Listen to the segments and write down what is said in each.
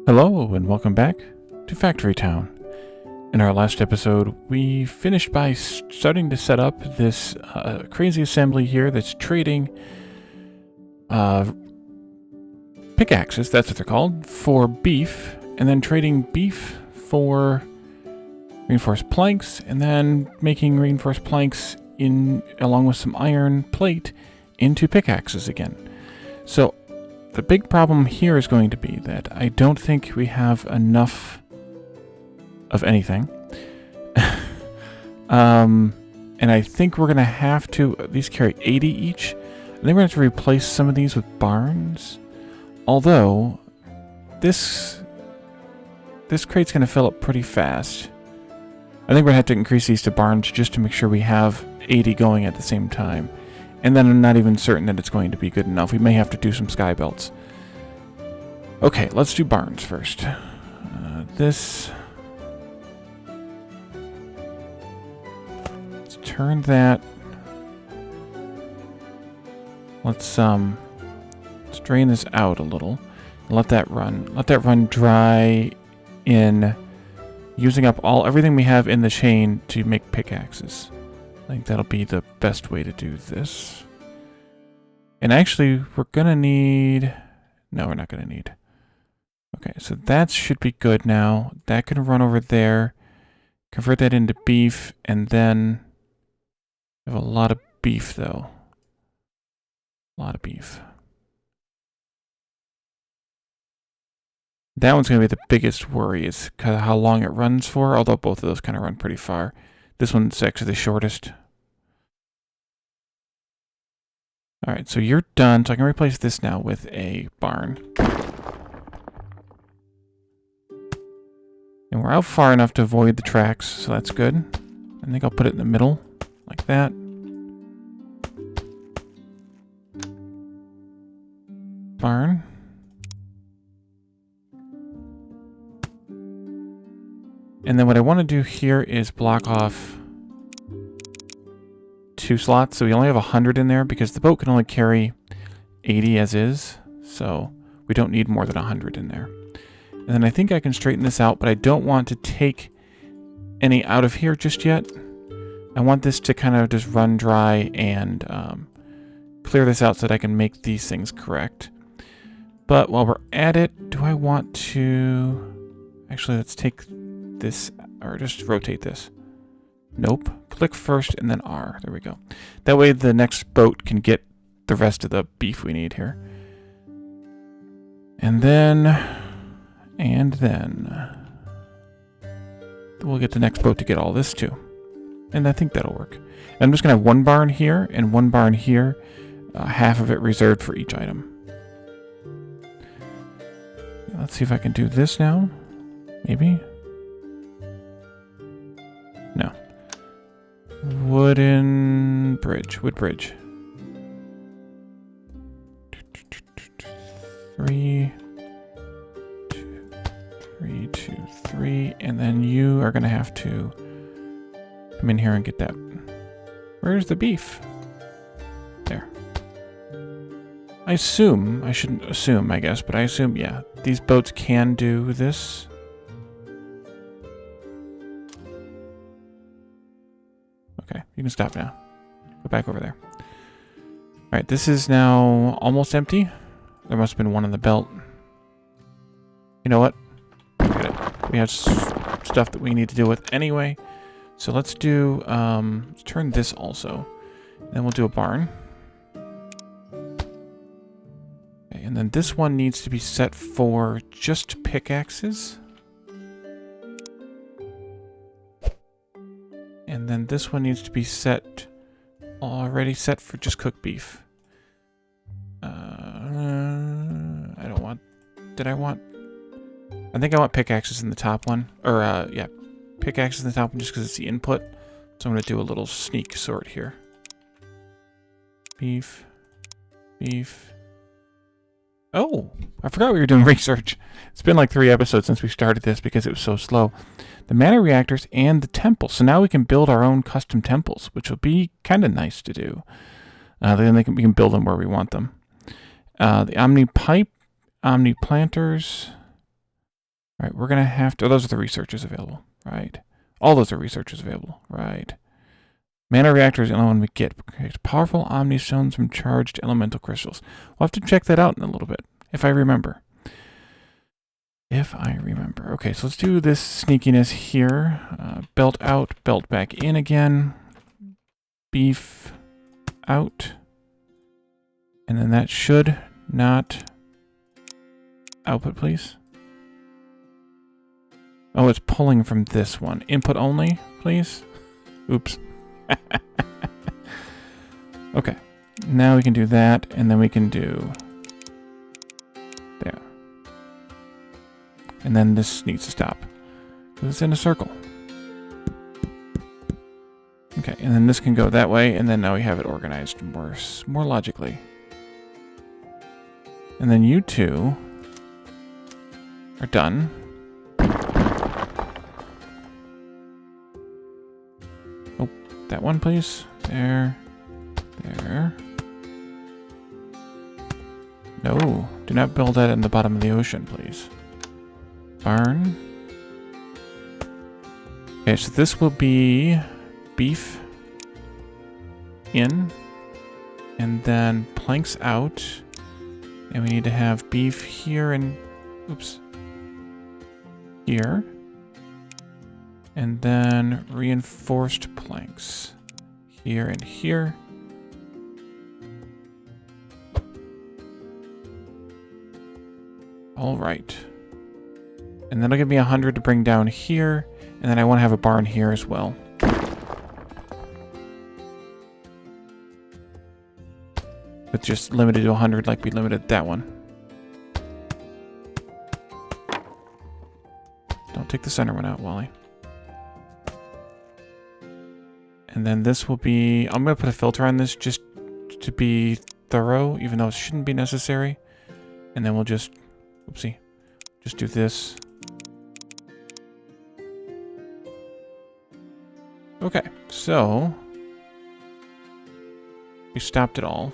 Hello and welcome back to Factory Town. In our last episode, we finished by starting to set up this crazy assembly here that's trading pickaxes, that's what they're called, for beef, and then trading beef for reinforced planks, and then making reinforced planks along with some iron plate into pickaxes again. So the big problem here is going to be that I don't think we have enough of anything. And I think we're going to have to at least carry 80 each. I think we're going to have to replace some of these with barns. Although, this crate's going to fill up pretty fast. I think we're going to have to increase these to barns just to make sure we have 80 going at the same time. And then I'm not even certain that it's going to be good enough. We may have to do some sky belts. Okay, let's do barns first. Let's turn that. Let's drain this out a little. Let that run. Let that run dry in using up everything we have in the chain to make pickaxes. I think that'll be the best way to do this. And actually, we're gonna need... No, we're not gonna need. Okay, so that should be good now. That can run over there. Convert that into beef, and then... We have a lot of beef, though. A lot of beef. That one's gonna be the biggest worry, is how long it runs for, although both of those kind of run pretty far. This one's actually the shortest. Alright, so you're done, so I can replace this now with a barn. And we're out far enough to avoid the tracks, so that's good. I think I'll put it in the middle, like that. Barn. And then what I want to do here is block off 2 slots, so we only have 100 in there because the boat can only carry 80 as is, so we don't need more than 100 in there. And then I think I can straighten this out, but I don't want to take any out of here just yet. I want this to kind of just run dry and clear this out so that I can make these things correct. But while we're at it, do I want to... Actually, let's take this, or just rotate this. Nope. Click first and then R. There we go. That way the next boat can get the rest of the beef we need here. And then we'll get the next boat to get all this too. And I think that'll work. And I'm just going to have one barn here and one barn here. Half of it reserved for each item. Let's see if I can do this now. Maybe. No. Wooden bridge. Wood bridge. 3, 2, 3, 2, 3. And then you are going to have to come in here and get that. Where's the beef? There. I assume, I shouldn't assume, I guess, but I assume, yeah, these boats can do this. Okay, you can stop now. Go back over there. Alright, this is now almost empty. There must have been one on the belt. You know what? Forget it. We have stuff that we need to deal with anyway. So let's do, let's turn this also. Then we'll do a barn. Okay, and then this one needs to be set for just pickaxes. And then this one needs to be already set for just cooked beef. I don't want, I think I want pickaxes in the top one. Or, yeah, pickaxes in the top one just because it's the input. So I'm going to do a little sneak sort here. Beef. Beef. Oh, I forgot we were doing research. It's been like 3 episodes since we started this because it was so slow. The Mana Reactors and the temple. So now we can build our own custom temples, which will be kind of nice to do. Then we can build them where we want them. The Omni Pipe, Omni Planters, All right, we're going to have to... Oh, those are the researchers available. Right. All those are researchers available. Right. Mana Reactor is the only one we get. Powerful OmniStones from charged elemental crystals. We'll have to check that out in a little bit, if I remember. If I remember. Okay, so let's do this sneakiness here. Belt out, belt back in again. Beef out. And then that should not... Output, please. Oh, it's pulling from this one. Input only, please. Oops. Okay. Now we can do that, and then we can do... There. And then this needs to stop. Because it's in a circle. Okay, and then this can go that way, and then now we have it organized more logically. And then you two are done. Oh, that one, please. There. There. No, do not build that in the bottom of the ocean, please. Barn. Okay, so this will be beef in, and then planks out, and we need to have beef here and, oops, here, and then reinforced planks here and here. All right. And that'll give me 100 to bring down here, and then I want to have a barn here as well. But just limited to 100 like we limited that one. Don't take the center one out, Wally. And then this will be... I'm going to put a filter on this just to be thorough, even though it shouldn't be necessary. And then we'll just... Oopsie. Just do this. Okay, so... we stopped it all.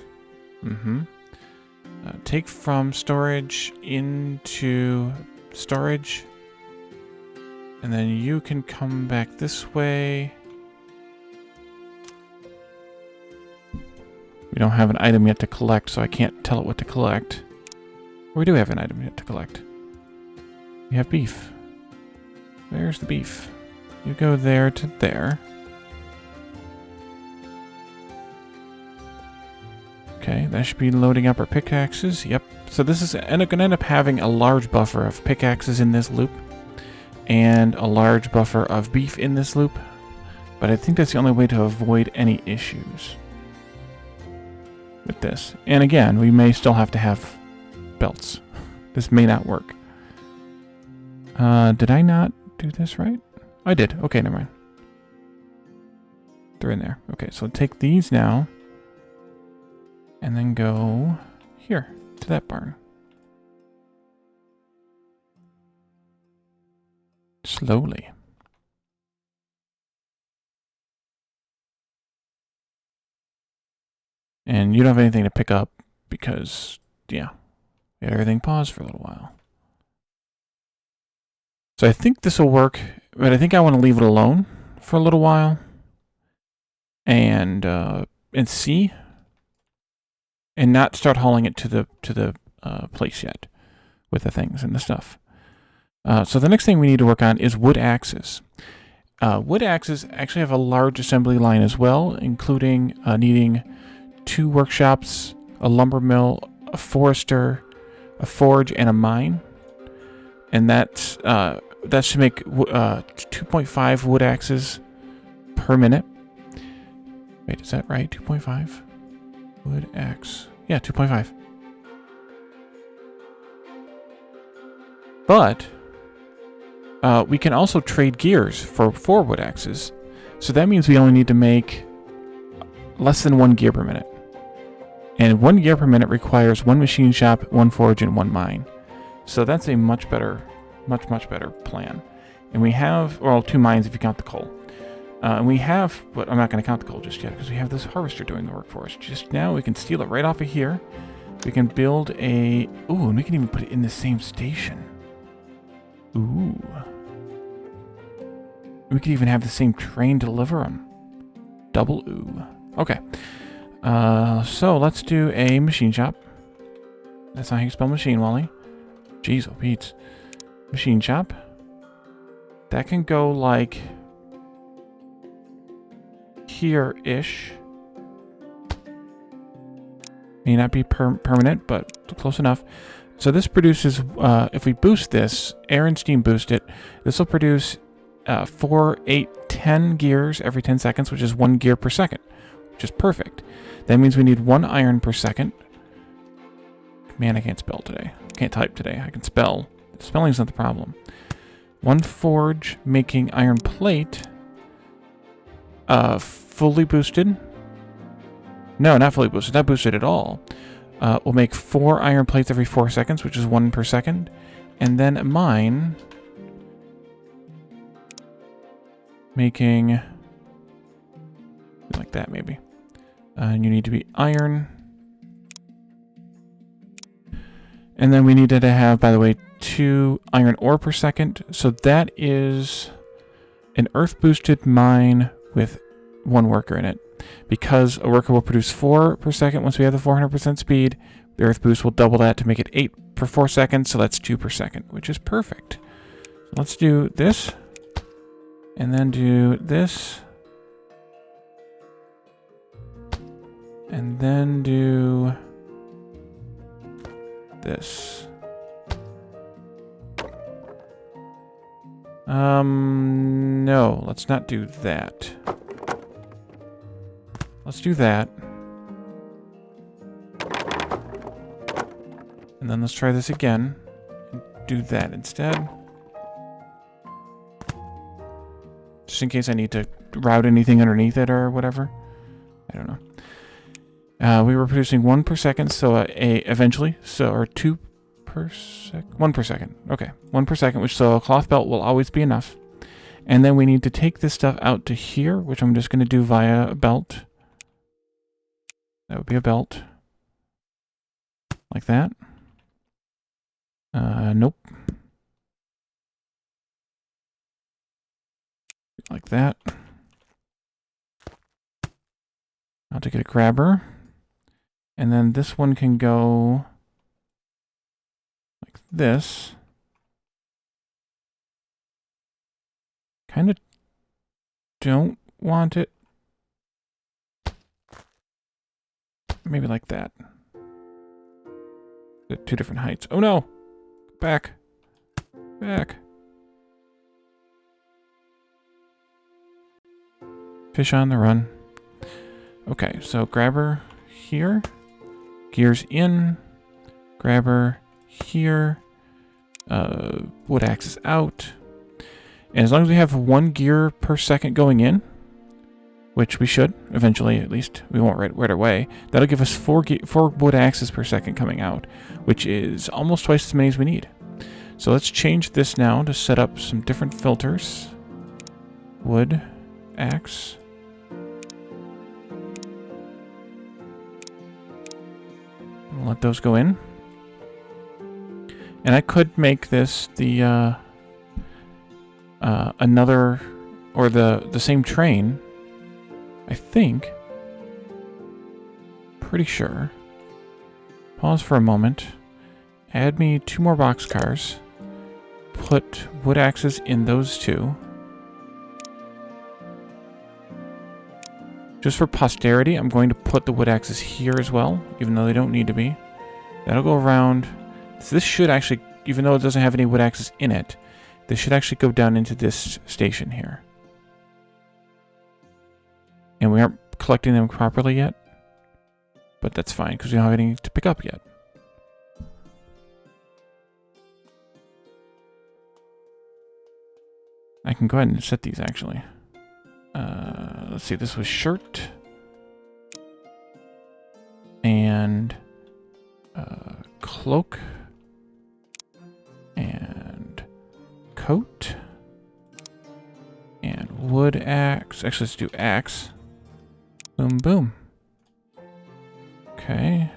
Take from storage into storage. And then you can come back this way. We don't have an item yet to collect, so I can't tell it what to collect. We do have an item yet to collect. We have beef. There's the beef. You go there to there. Okay, that should be loading up our pickaxes. Yep. So this is going to end up having a large buffer of pickaxes in this loop. And a large buffer of beef in this loop. But I think that's the only way to avoid any issues with this. And again, we may still have to have belts. This may not work. Did I not do this right? I did. Okay, never mind. They're in there. Okay, so take these now. And then go here to that barn. Slowly. And you don't have anything to pick up because, yeah, we had everything paused for a little while. So I think this will work, but I think I want to leave it alone for a little while and see. And not start hauling it to the place yet with the things and the stuff. So the next thing we need to work on is wood axes. Wood axes actually have a large assembly line as well, including needing 2 workshops, a lumber mill, a forester, a forge, and a mine. And that should make 2.5 wood axes per minute. Wait, is that right? 2.5? Wood axe. Yeah, 2.5. But we can also trade gears for 4 wood axes. So that means we only need to make less than 1 gear per minute. And 1 gear per minute requires 1 machine shop, 1 forge, and 1 mine. So that's a much better plan. And we have, well, 2 mines if you count the coal. And we have, but I'm not going to count the coal just yet because we have this harvester doing the work for us. Just now we can steal it right off of here. We can build a... Ooh, and we can even put it in the same station. Ooh. We could even have the same train deliver them. Double ooh. Okay. So let's do a machine shop. That's not how you spell machine, Wally. Jeez, oh Pete. Machine shop. That can go like here-ish. May not be permanent, but close enough. So this produces, if we boost this, air and steam boost it, this will produce 4, 8, 10 gears every 10 seconds, which is 1 gear per second, which is perfect. That means we need 1 iron per second. Man, I can't spell today. Can't type today. I can spell. Spelling's not the problem. 1 forge making iron plate. Fully boosted. No, not fully boosted. Not boosted at all. We'll make 4 iron plates every 4 seconds, which is 1 per second. And then a mine making like that, maybe. And you need to be iron. And then we needed to have, by the way, 2 iron ore per second. So that is an earth boosted mine with 1 worker in it. Because a worker will produce 4 per second once we have the 400% speed, the earth boost will double that to make it 8 per 4 seconds, so that's 2 per second, which is perfect. So let's do this, and then do this, and then do this. No, let's not do that. Let's do that. And then let's try this again. And do that instead. Just in case I need to route anything underneath it or whatever. I don't know. We were producing 1 per second, so eventually. So, or 2 per second. 1 per second. Okay. 1 per second, which so a cloth belt will always be enough. And then we need to take this stuff out to here, which I'm just going to do via a belt. That would be a belt. Like that. Nope. Like that. I'll take it a grabber. And then this one can go like this. Kind of don't want it. Maybe like that. 2 different heights. Oh no! Back. Back. Fish on the run. Okay, so grabber here. Gears in. Grabber here. Wood axis out. And as long as we have 1 gear per second going in, which we should, eventually at least, we won't right away, that'll give us 4 wood axes per second coming out, which is almost twice as many as we need. So let's change this now to set up some different filters. Wood, axe. We'll let those go in. And I could make this the another, or the same train, I think. Pretty sure. Pause for a moment. Add me 2 more boxcars. Put wood axes in those 2. Just for posterity, I'm going to put the wood axes here as well, even though they don't need to be. That'll go around. So this should actually, even though it doesn't have any wood axes in it, this should actually go down into this station here. And we aren't collecting them properly yet. But that's fine, because we don't have any to pick up yet. I can go ahead and set these, actually. Let's see, this was shirt. And cloak. And coat. And wood axe. Actually, let's do axe. Boom, boom. Okay.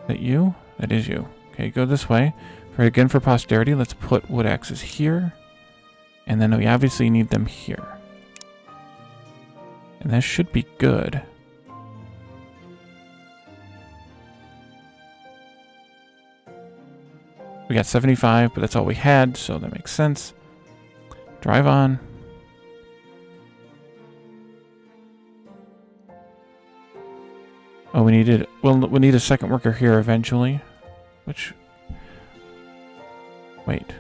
Is that you? That is you. Okay, go this way. For again, for posterity, let's put wood axes here. And then we obviously need them here. And that should be good. We got 75, but that's all we had, so that makes sense. Drive on. Oh, we needed... Well, we need a second worker here eventually. Which... Wait.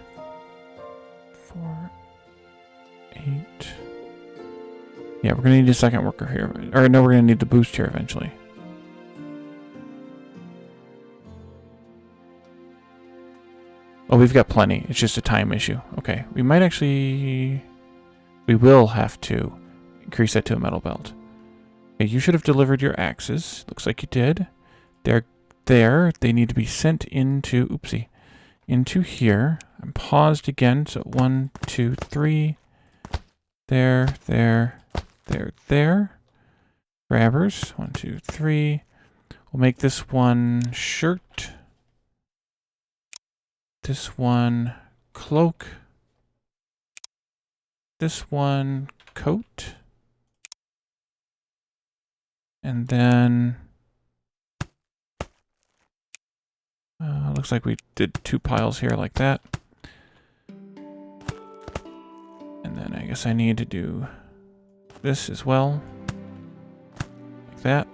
4... 8... Yeah, we're going to need a second worker here. Or no, we're going to need the boost here eventually. Oh, we've got plenty. It's just a time issue. Okay, we might actually... We will have to increase that to a metal belt. Okay, you should have delivered your axes. Looks like you did. They're there. They need to be sent into... Oopsie. Into here. I'm paused again. So 1, 2, 3. There, there, there, there. Grabbers. 1, 2, 3. We'll make this one shirt. This one cloak. This one coat. And then looks like we did 2 piles here like that. And then I guess I need to do this as well. Like that.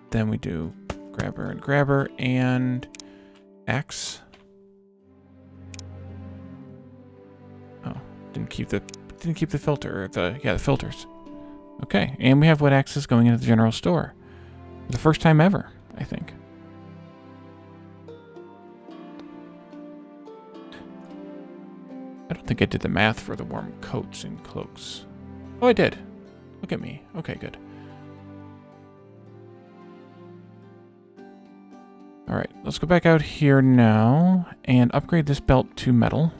Then we do grabber and axe. Oh, didn't keep the filter, the filters. Okay, and we have wood axes going into the general store. For the first time ever, I think. I don't think I did the math for the warm coats and cloaks. Oh, I did. Look at me. Okay, good. Alright, let's go back out here now and upgrade this belt to metal.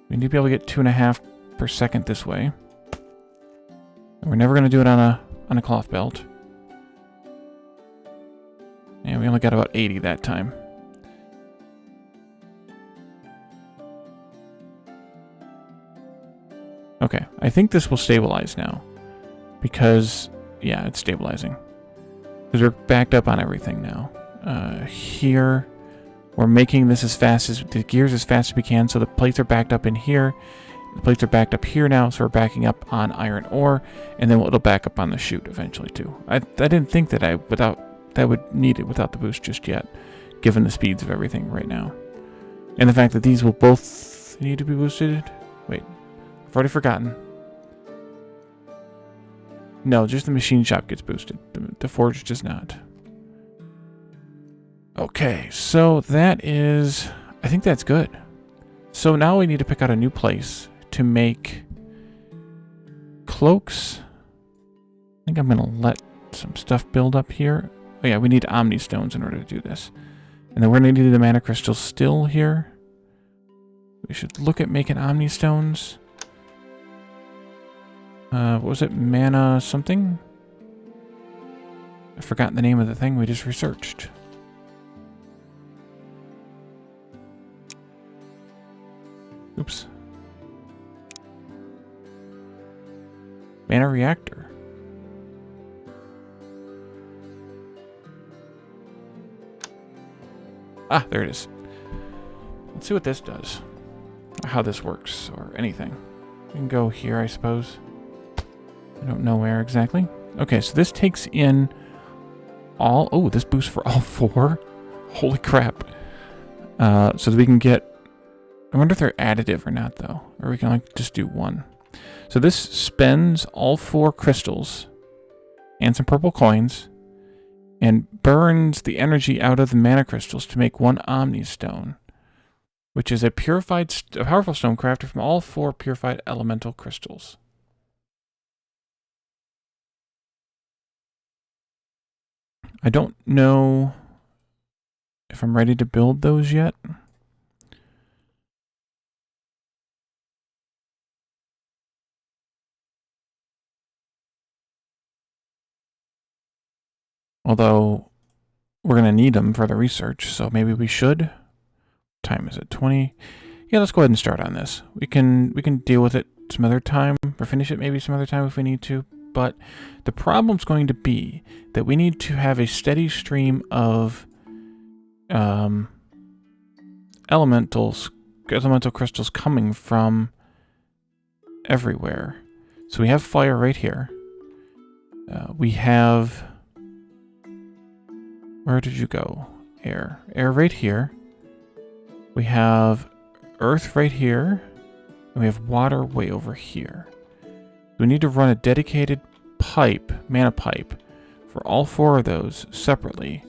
We need to be able to get 2.5 per second this way. And we're never going to do it on a cloth belt. And we only got about 80 that time. Okay, I think this will stabilize now. Because, yeah, it's stabilizing. Because we're backed up on everything now. Here, we're making this as fast as, the gears as fast as we can, so the plates are backed up in here. The plates are backed up here now, so we're backing up on iron ore, and then it'll back up on the chute eventually too. I didn't think that I would need it without the boost just yet, given the speeds of everything right now. And the fact that these will both need to be boosted. Wait, I've already forgotten. No, just the machine shop gets boosted. The forge does not. Okay, so that is... I think that's good. So now we need to pick out a new place to make cloaks. I think I'm going to let some stuff build up here. Oh yeah, we need OmniStones in order to do this. And then we're going to need the mana crystals still here. We should look at making OmniStones. What was it? Mana something? I've forgotten the name of the thing we just researched. Oops. Mana Reactor. Ah, there it is. Let's see what this does. Or how this works, or anything. We can go here, I suppose. I don't know where exactly. Okay, so this takes in all... Oh, this boosts for all 4? Holy crap. So that we can get... I wonder if they're additive or not, though. Or we can like just do 1. So this spends all 4 crystals and some purple coins and burns the energy out of the mana crystals to make 1 OmniStone, which is a powerful stone crafted from all 4 purified elemental crystals. I don't know if I'm ready to build those yet. Although we're going to need them for the research, so maybe we should. What time is it? 20? Yeah, let's go ahead and start on this. We can deal with it some other time, or finish it maybe some other time if we need to, but the problem's going to be that we need to have a steady stream of elemental crystals coming from everywhere. So we have fire right here. We have... Where did you go? Air. Air right here. We have earth right here. And we have water way over here. We need to run a dedicated pipe, mana pipe, for all 4 of those separately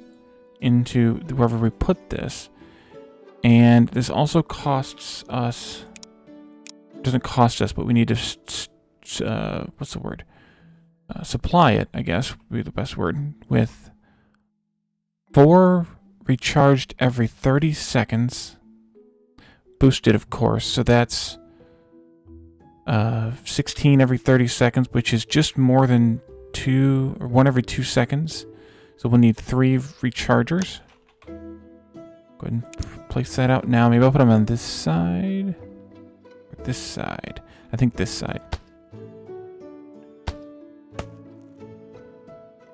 into wherever we put this. And this also costs us... It doesn't cost us, but we need to... what's the word? Supply it, I guess, would be the best word, with 4 recharged every 30 seconds. Boosted, of course, so that's 16 every 30 seconds, which is just more than 1 every 2 seconds. So we'll need 3 rechargers. Go ahead and place that out now. Maybe I'll put them on this side. Or this side. I think this side.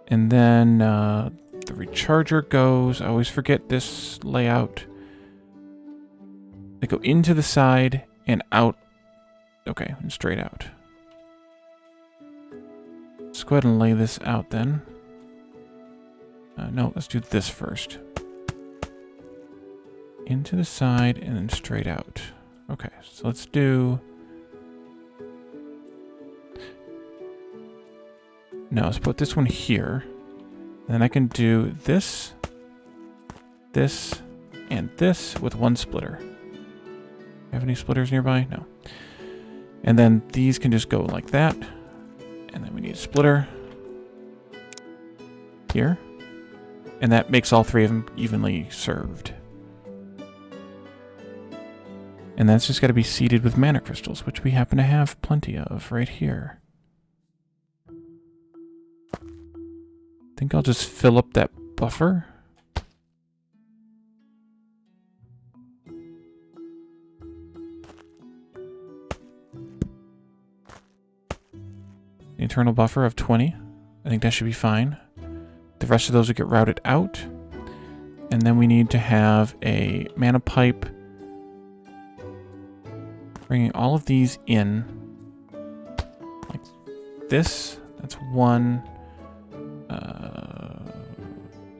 And then the recharger goes... I always forget this layout. They go into the side and out. Okay, and straight out. Let's go ahead and lay this out then. No, let's do this first. Into the side and then straight out. Okay, so let's do... No, let's put this one here. And then I can do this, this, and this with 1 splitter. Have any splitters nearby? No. And then these can just go like that. And then we need a splitter here. And that makes all 3 of them evenly served. And that's just got to be seeded with mana crystals, which we happen to have plenty of right here. I think I'll just fill up that buffer. The internal buffer of 20. I think that should be fine. The rest of those will get routed out. And then we need to have a mana pipe bringing all of these in like this. That's 1.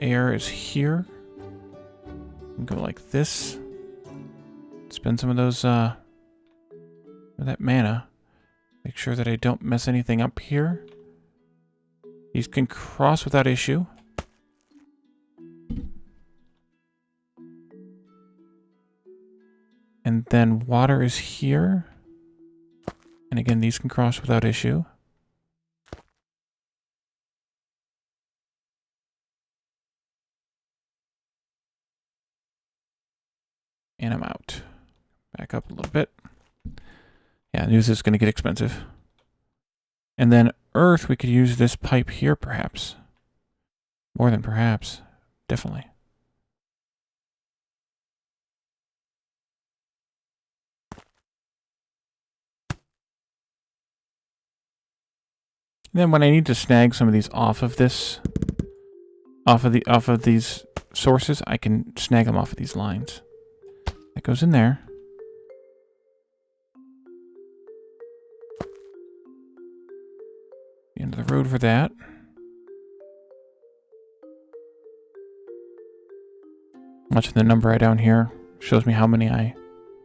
Air is here. Go like this. Spend some of those that mana. Make sure that I don't mess anything up here. These can cross without issue. And then water is here. And again, these can cross without issue. And I'm out. Back up a little bit. Yeah, I knew this is going to get expensive. And then earth, we could use this pipe here, perhaps. More than perhaps. Definitely. And then when I need to snag some of these off of this, off of these sources, I can snag them off of these lines. That goes in there. The end of the road for that. Watching the number right down here shows me how many I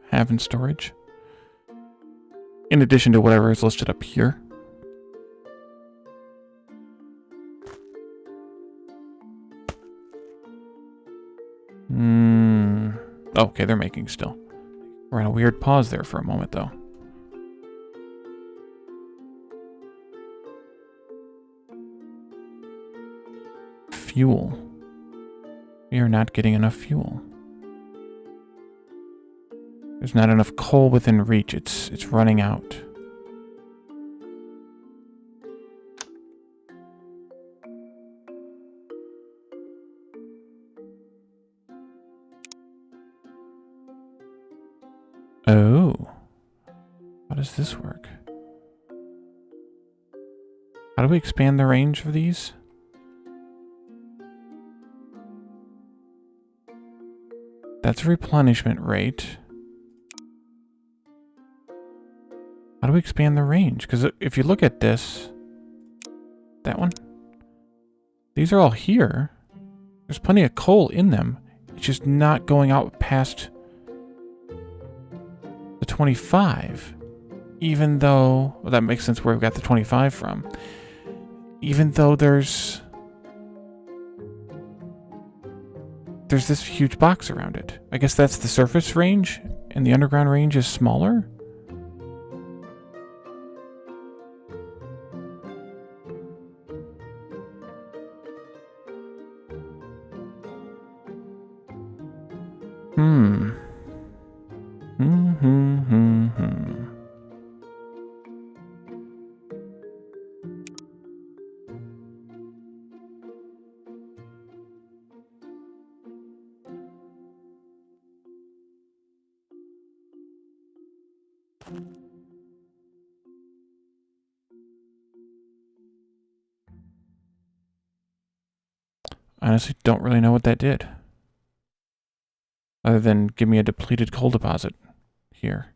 have in storage. In addition to whatever is listed up here. Okay, they're making still. We're in a weird pause there for a moment, though. Fuel. We are not getting enough fuel. There's not enough coal within reach. It's running out. Oh. How does this work? How do we expand the range of these? That's a replenishment rate. How do we expand the range? Because if you look at this, that one, these are all here. There's plenty of coal in them. It's just not going out past the 25. Even though, well, that makes sense where we got the 25 from. Even though there's this huge box around it. I guess that's the surface range, and the underground range is smaller? Honestly, don't really know what that did. Other than give me a depleted coal deposit here.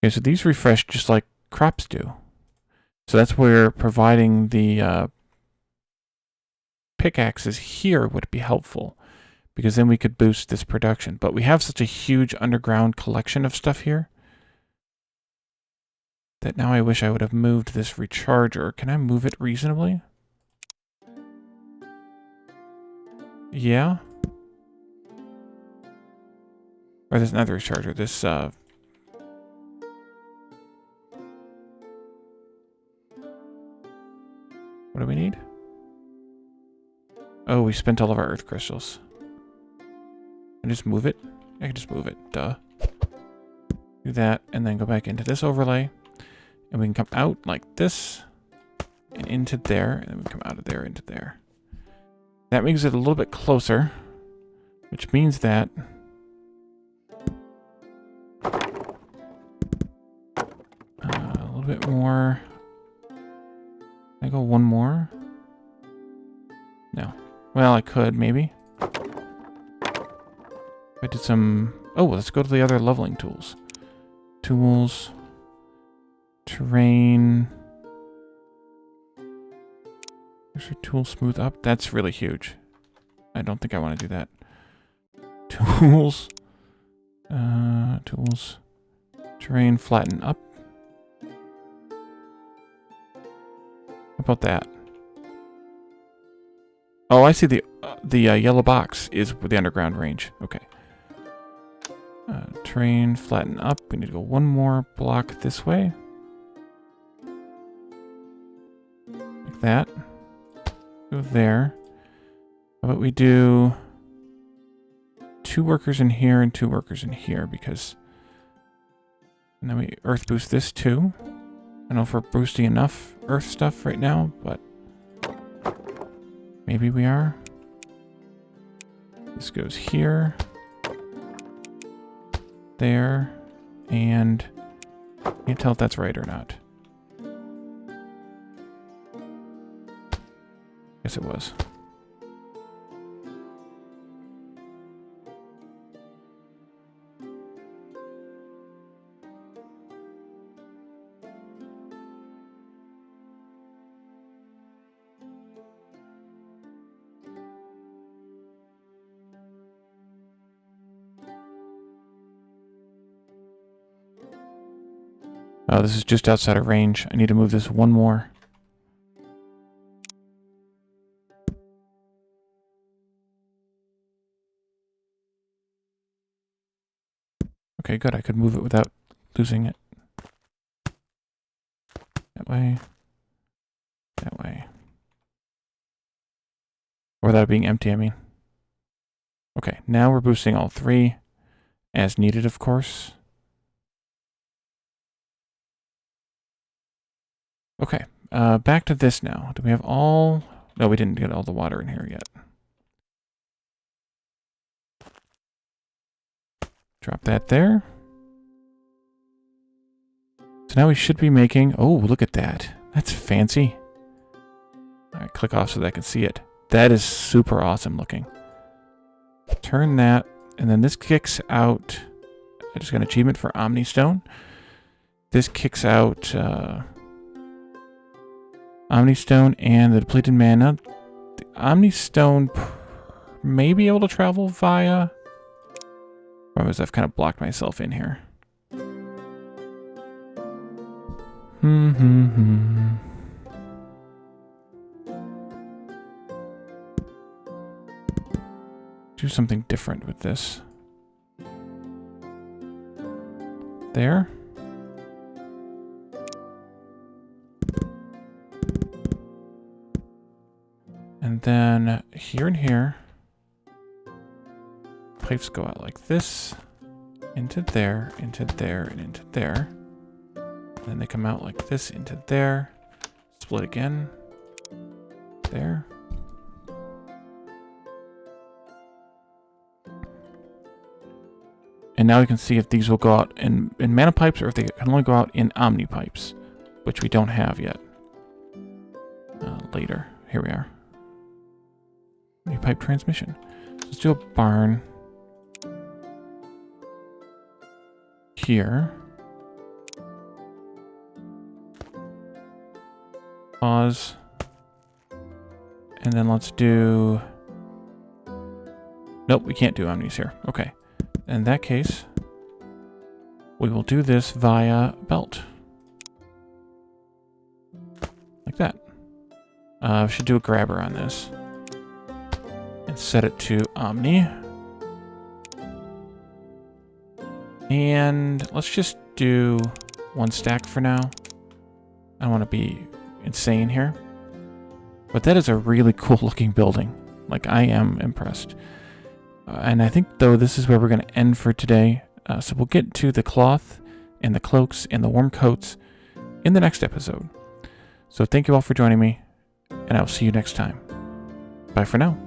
Okay, so these refresh just like crops do. So that's where providing the pickaxes here would be helpful, because then we could boost this production. But we have such a huge underground collection of stuff here that now I wish I would have moved this recharger. Can I move it reasonably? Yeah. Or there's another recharger. This, what do we need? Oh, we spent all of our earth crystals. And just move it? I can just move it. Duh. Do that, and then go back into this overlay. And we can come out like this. And into there. And then we come out of there into there. That makes it a little bit closer. Which means that a little bit more. Can I go one more? No. Well, I could, maybe. I did some... Oh, let's go to the other leveling tools. Tools. Terrain. There's your tool smooth up. That's really huge. I don't think I want to do that. Tools. Tools. Terrain flatten up. How about that? Oh, I see the yellow box is with the underground range. Okay. Terrain, flatten up. We need to go one more block this way. Like that. Go there. How about we do 2 workers in here and 2 workers in here, because... And then we earth boost this too. I don't know if we're boosting enough earth stuff right now, but... Maybe we are. This goes here. There. And... Can't tell if that's right or not. Guess it was. Oh, this is just outside of range. I need to move this one more. Okay, good. I could move it without losing it. That way. That way. Or without it being empty, I mean. Okay, now we're boosting all 3. As needed, of course. Okay, back to this now. Do we have all... No, we didn't get all the water in here yet. Drop that there. So now we should be making... Oh, look at that. That's fancy. All right, click off so that I can see it. That is super awesome looking. Turn that, and then this kicks out... I just got an achievement for OmniStone. This kicks out OmniStone and the depleted mana. The OmniStone may be able to travel via... I've kind of blocked myself in here. Do something different with this. There. And then here and here, pipes go out like this, into there, and into there. And then they come out like this, into there, split again, there. And now we can see if these will go out in mana pipes or if they can only go out in omni pipes, which we don't have yet. Later. Here we are. Omni pipe transmission. Let's do a barn here. Pause. And then let's do... Nope, we can't do omnis here. Okay. In that case, we will do this via belt. Like that. We should do a grabber on this. And set it to Omni. And let's just do 1 stack for now. I don't want to be insane here. But that is a really cool looking building. Like, I am impressed. And I think, though, this is where we're going to end for today. So we'll get to the cloth and the cloaks and the warm coats in the next episode. So thank you all for joining me, and I'll see you next time. Bye for now.